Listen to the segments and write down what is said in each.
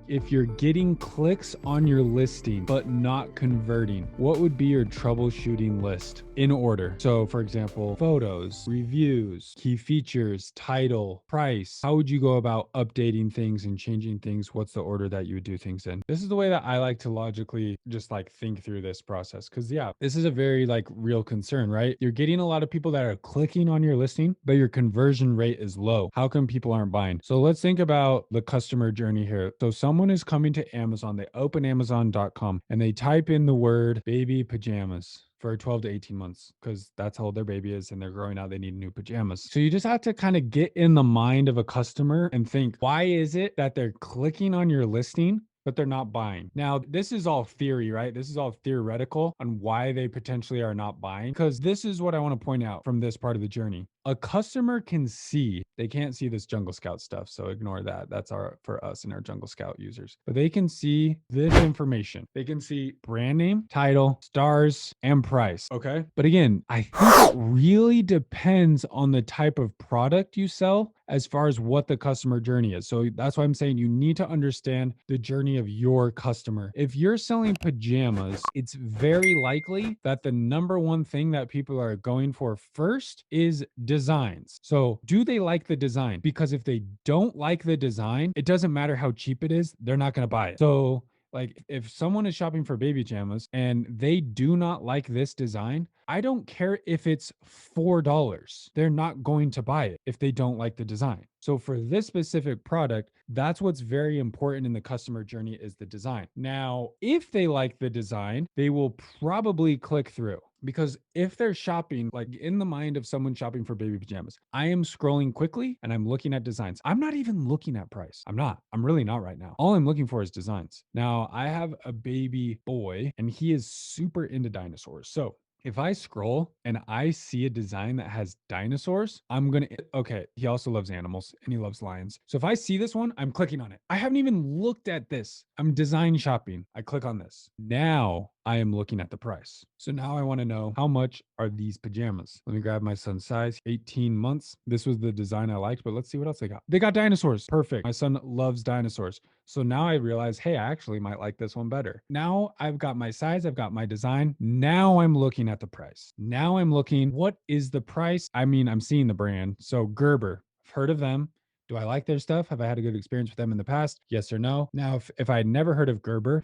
If you're getting clicks on your listing but not converting, what would be your troubleshooting list in order? So for example, photos, reviews, key features, title, price. How would you go about updating things and changing things? What's the order that you would do things in? This is the way that I like to logically just like think through this process. Cause yeah, this is a very like real concern, right? You're getting a lot of people that are clicking on your listing, but your conversion rate is low. How come people aren't buying? So let's think about the customer journey here. So someone is coming to Amazon, they open Amazon.com and they type in the word baby pajamas for 12 to 18 months because that's how old their baby is and they're growing out. They need new pajamas. So you just have to kind of get in the mind of a customer and think, why is it that they're clicking on your listing but they're not buying? Now, this is all theory, right? This is all theoretical on why they potentially are not buying. Because this is what I want to point out from this part of the journey. A customer can see, they can't see this Jungle Scout stuff, so ignore that. That's for us and our Jungle Scout users. But they can see this information. They can see brand name, title, stars, and price. Okay. But again, I think it really depends on the type of product you sell as far as what the customer journey is. So that's why I'm saying you need to understand the journey of your customer. If you're selling pajamas, it's very likely that the number one thing that people are going for first is designs. So do they like the design? Because if they don't like the design, it doesn't matter how cheap it is, they're not going to buy it. So like if someone is shopping for baby pajamas and they do not like this design, I don't care if it's $4. They're not going to buy it if they don't like the design. So for this specific product, that's what's very important in the customer journey is the design. Now, if they like the design, they will probably click through. Because if they're shopping, like in the mind of someone shopping for baby pajamas, I am scrolling quickly and I'm looking at designs. I'm not even looking at price. I'm really not right now. All I'm looking for is designs. Now, I have a baby boy and he is super into dinosaurs. So if I scroll and I see a design that has dinosaurs, okay, he also loves animals and he loves lions. So if I see this one, I'm clicking on it. I haven't even looked at this. I'm design shopping. I click on this. Now I am looking at the price. So now I want to know how much are these pajamas? Let me grab my son's size, 18 months. This was the design I liked, but let's see what else they got. They got dinosaurs. Perfect. My son loves dinosaurs. So now I realize, hey, I actually might like this one better. Now I've got my size, I've got my design. Now I'm looking at the price. Now I'm looking, what is the price? I mean, I'm seeing the brand. So Gerber, I've heard of them. Do I like their stuff? Have I had a good experience with them in the past? Yes or no? Now, if I had never heard of Gerber,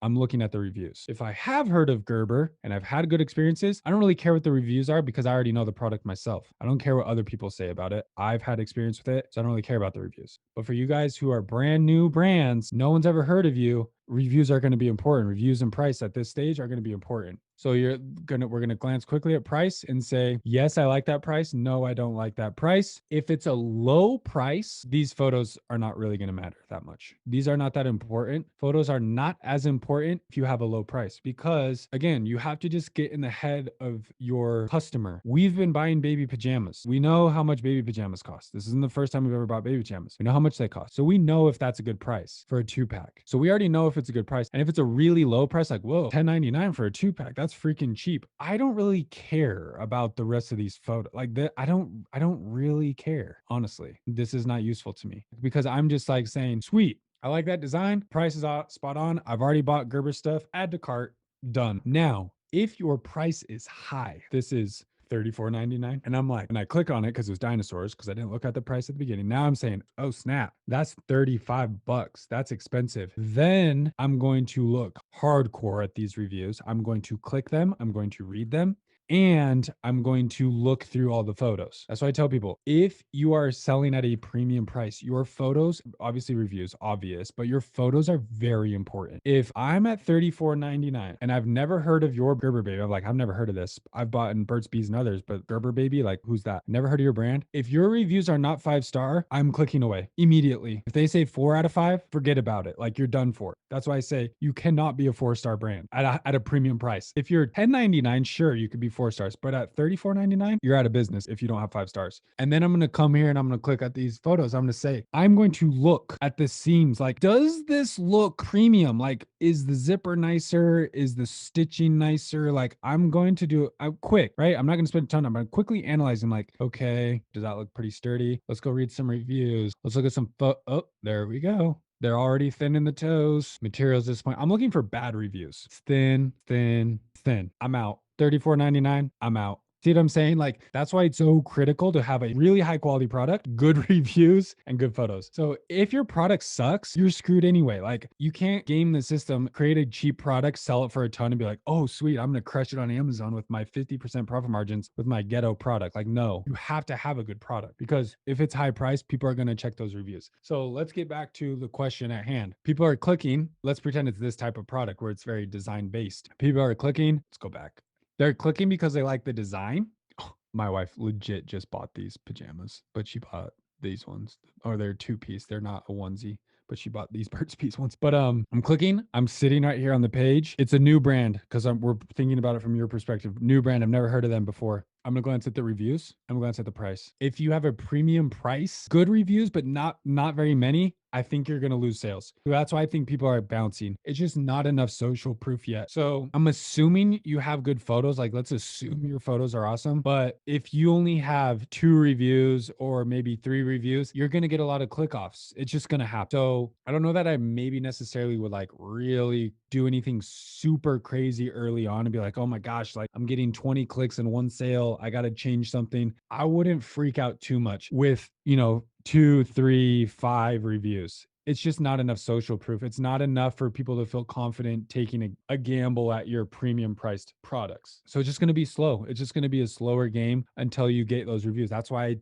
I'm looking at the reviews. If I have heard of Gerber and I've had good experiences, I don't really care what the reviews are because I already know the product myself. I don't care what other people say about it. I've had experience with it, so I don't really care about the reviews. But for you guys who are brand new brands, no one's ever heard of you, reviews are going to be important. Reviews and price at this stage are going to be important. So we're going to glance quickly at price and say, yes, I like that price. No, I don't like that price. If it's a low price, these photos are not really going to matter that much. These are not that important. Photos are not as important if you have a low price because again, you have to just get in the head of your customer. We've been buying baby pajamas. We know how much baby pajamas cost. This isn't the first time we've ever bought baby pajamas. We know how much they cost. So we know if that's a good price for a 2-pack. So we already know if it's a good price. And if it's a really low price, like, whoa, $10.99 for a 2-pack, that's freaking cheap. I don't really care about the rest of these photos. Like that, I don't really care. Honestly, this is not useful to me because I'm just like saying, sweet, I like that design. Price is spot on. I've already bought Gerber stuff. Add to cart. Done. Now, if your price is high, this is $34.99. And I'm like, and I click on it because it was dinosaurs because I didn't look at the price at the beginning. Now I'm saying, oh snap, that's $35. That's expensive. Then I'm going to look hardcore at these reviews. I'm going to click them. I'm going to read them. And I'm going to look through all the photos. That's why I tell people, if you are selling at a premium price, your photos, obviously reviews, obvious, but your photos are very important. If I'm at $34.99 and I've never heard of your Gerber baby, I'm like, I've never heard of this. I've bought in Burt's Bees and others, but Gerber baby, like who's that? Never heard of your brand. If your reviews are not 5-star, I'm clicking away immediately. If they say 4 out of 5, forget about it. Like you're done for. That's why I say you cannot be a 4-star brand at a premium price. If you're $10.99, sure, you could be 4 stars. But at $34.99, you're out of business if you don't have 5 stars. And then I'm going to come here and I'm going to click at these photos. I'm going to say, I'm going to look at the seams. Like, does this look premium? Like, is the zipper nicer? Is the stitching nicer? Like, I'm going to do it quick, right? I'm not going to spend a ton. I'm going to quickly analyze them. Like, okay, does that look pretty sturdy? Let's go read some reviews. Let's look at some, oh, there we go. They're already thin in the toes. Materials at this point. I'm looking for bad reviews. It's thin, thin, thin. I'm out. $34.99. I'm out. See what I'm saying? Like, that's why it's so critical to have a really high quality product, good reviews, and good photos. So if your product sucks, you're screwed anyway. Like, you can't game the system, create a cheap product, sell it for a ton, and be like, oh, sweet, I'm going to crush it on Amazon with my 50% profit margins with my ghetto product. Like, no, you have to have a good product, because if it's high price, people are going to check those reviews. So let's get back to the question at hand. People are clicking. Let's pretend it's this type of product where it's very design based. People are clicking. Let's go back. They're clicking because they like the design. Oh, my wife legit just bought these pajamas, but she bought these ones, or they're 2-piece. They're not a onesie, but she bought these Burt's Bees ones. But I'm clicking. I'm sitting right here on the page. It's a new brand, because we're thinking about it from your perspective. New brand. I've never heard of them before. I'm gonna glance at the reviews. I'm gonna glance at the price. If you have a premium price, good reviews, but not very many, I think you're gonna lose sales. So that's why I think people are bouncing. It's just not enough social proof yet. So I'm assuming you have good photos. Like, let's assume your photos are awesome. But if you only have 2 reviews or maybe 3 reviews, you're gonna get a lot of click offs. It's just gonna happen. So I don't know that I maybe necessarily would like really do anything super crazy early on and be like, oh my gosh, like I'm getting 20 clicks in one sale. I got to change something. I wouldn't freak out too much with, 2, 3, 5 reviews. It's just not enough social proof. It's not enough for people to feel confident taking a gamble at your premium priced products. So it's just going to be slow. It's just going to be a slower game until you get those reviews. That's why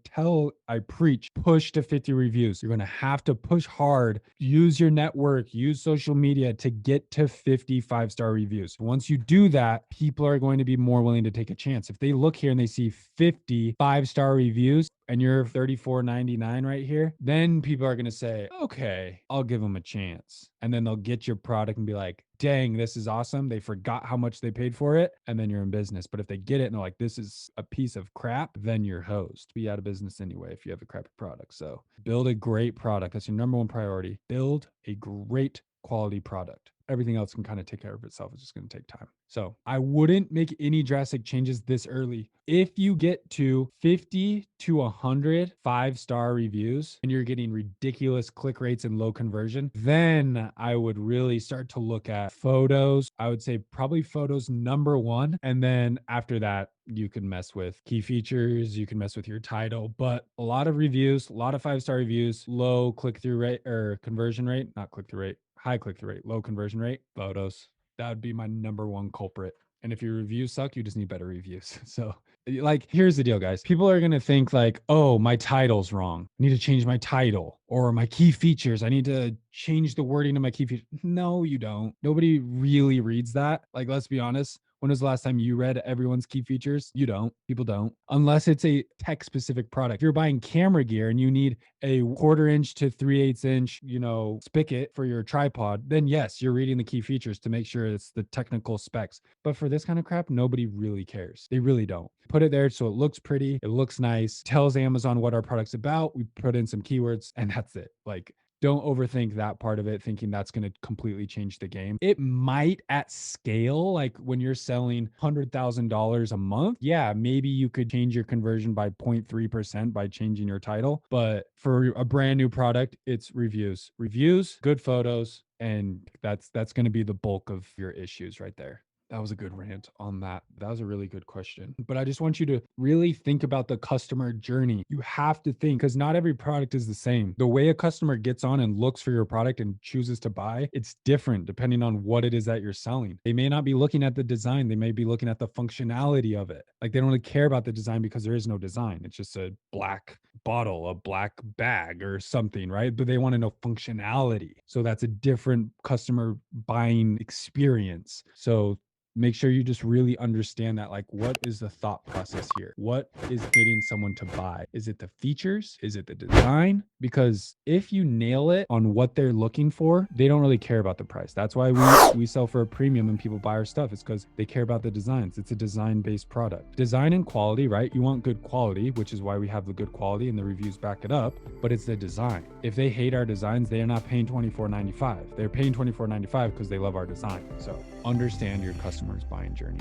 I preach, push to 50 reviews. You're going to have to push hard, use your network, use social media to get to 50 5-star reviews. Once you do that, people are going to be more willing to take a chance. If they look here and they see 50 5-star reviews, and you're $34.99 right here, then people are going to say, okay, I'll give them a chance. And then they'll get your product and be like, dang, this is awesome. They forgot how much they paid for it. And then you're in business. But if they get it and they're like, this is a piece of crap, then you're hosed. Be out of business anyway if you have a crappy product. So build a great product. That's your number one priority. Build a great quality product. Everything else can kind of take care of itself. It's just going to take time. So I wouldn't make any drastic changes this early. If you get to 50 to 100 5-star reviews and you're getting ridiculous click rates and low conversion, then I would really start to look at photos. I would say probably photos number one. And then after that, you can mess with key features, you can mess with your title, but a lot of reviews, a lot of 5-star reviews, low click-through rate or conversion rate, not click-through rate, high click-through rate, low conversion rate, photos. That would be my number one culprit. And if your reviews suck, you just need better reviews. So, like, here's the deal, guys. People are going to think like, oh, my title's wrong. I need to change my title, or my key features. I need to change the wording of my key features. No, you don't. Nobody really reads that. Like, let's be honest. When was the last time you read everyone's key features? You don't. People don't. Unless it's a tech specific product. If you're buying camera gear and you need a 1/4 inch to 3/8 inch, spigot for your tripod, then yes, you're reading the key features to make sure it's the technical specs. But for this kind of crap, nobody really cares. They really don't. Put it there so it looks pretty, it looks nice, tells Amazon what our product's about. We put in some keywords and that's it. Like, don't overthink that part of it, thinking that's going to completely change the game. It might at scale, like when you're selling $100,000 a month. Yeah, maybe you could change your conversion by 0.3% by changing your title. But for a brand new product, it's reviews, good photos. And that's going to be the bulk of your issues right there. That was a good rant on that. That was a really good question. But I just want you to really think about the customer journey. You have to think, because not every product is the same. The way a customer gets on and looks for your product and chooses to buy, it's different depending on what it is that you're selling. They may not be looking at the design. They may be looking at the functionality of it. Like, they don't really care about the design because there is no design. It's just a black bottle, a black bag or something, right? But they want to know functionality. So that's a different customer buying experience. So make sure you just really understand that, like, what is the thought process here? What is getting someone to buy? Is it the features? Is it the design? Because if you nail it on what they're looking for, they don't really care about the price. That's why we sell for a premium and people buy our stuff. It's because they care about the designs. It's a design-based product. Design and quality, right? You want good quality, which is why we have the good quality and the reviews back it up, but it's the design. If they hate our designs, they are not paying $24.95. They're paying $24.95 because they love our design. So understand your customer's buying journey.